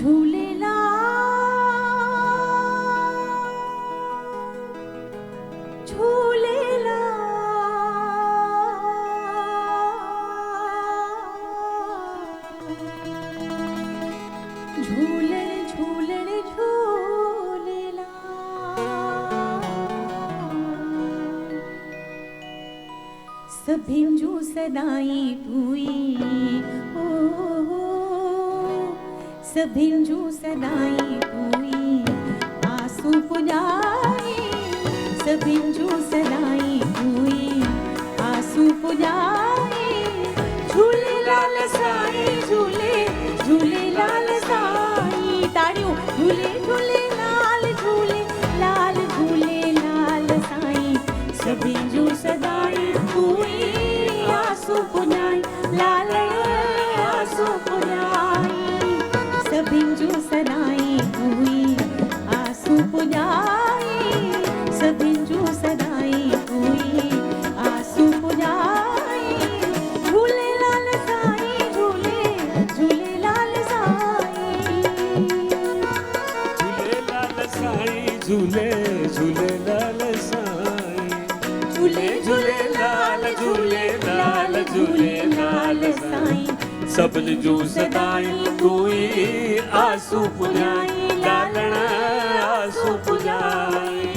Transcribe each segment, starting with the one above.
झूलेलाल झूलेलाल झूलण झूलण झूलेलाल सभिनि जूं सदाई तूं सभिनि जूं सदाई तूं आसूं पुॼाए सभिनि जूं सदाई तूं आसूं पुॼाए झूलेलाल साईं झूले झूलेलाल साईं ताड़ियूं झूले झूलेलाल झूलेलाल झूलेलाल साईं सभिनि जूं सदाई तूं आसूं पुॼाए लाल आसूं पुॼाए सभिनि जूं सदाई तूं आसूं पुॼाए सभिनि जूं सदाई तूं आसूं पुॼाए झूलेलाल साईं झूले झूलेलाल साईं झूलेलाल साईं झूले झूलेलाल साईं झूले झूलेलाल झूलेलाल झूलेलाल साईं सभिनि जूं सदाई तूं आसूं पुॼाए लालण आसूं पुॼाए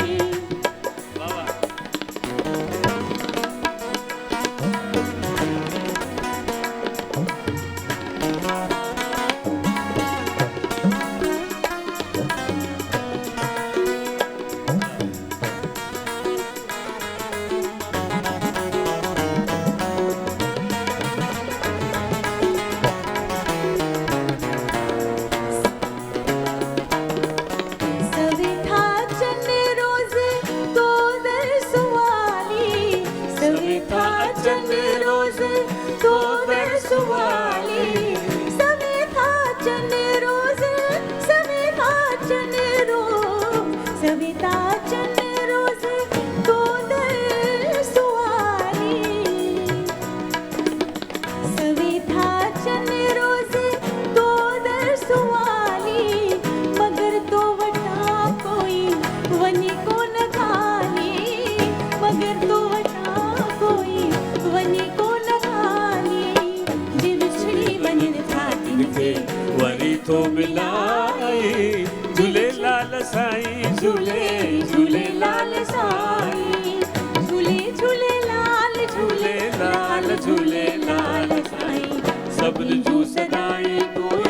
वरी तो मिलाए झूलेलाल साईं झूले झूलेलाल साईं झूले झूलेलाल झूलेलाल झूलेलाल साईं सभिनि जूं सदाई तूं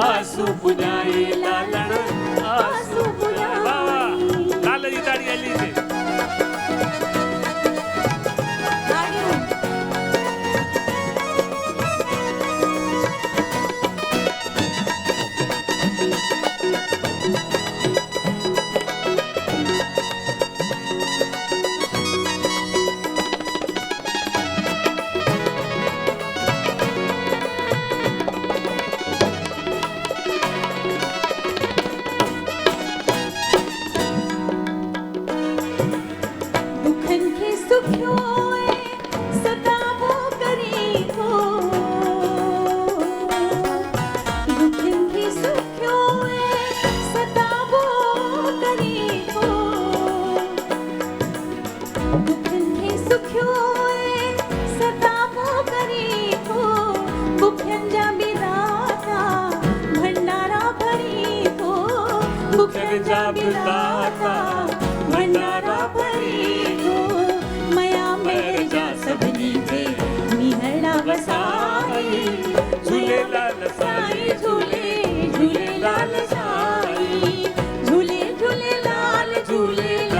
आसूं पुॼाए लालण आसूं पुॼाए वाह लाल जी ताड़ी हली से भंडारा भरी हो मया मेरे जा सभिनी थे निहड़ा वसाई झूलेलाल साईं झूले झूलेलाल साईं झूले झूलेलाल झूलेलाल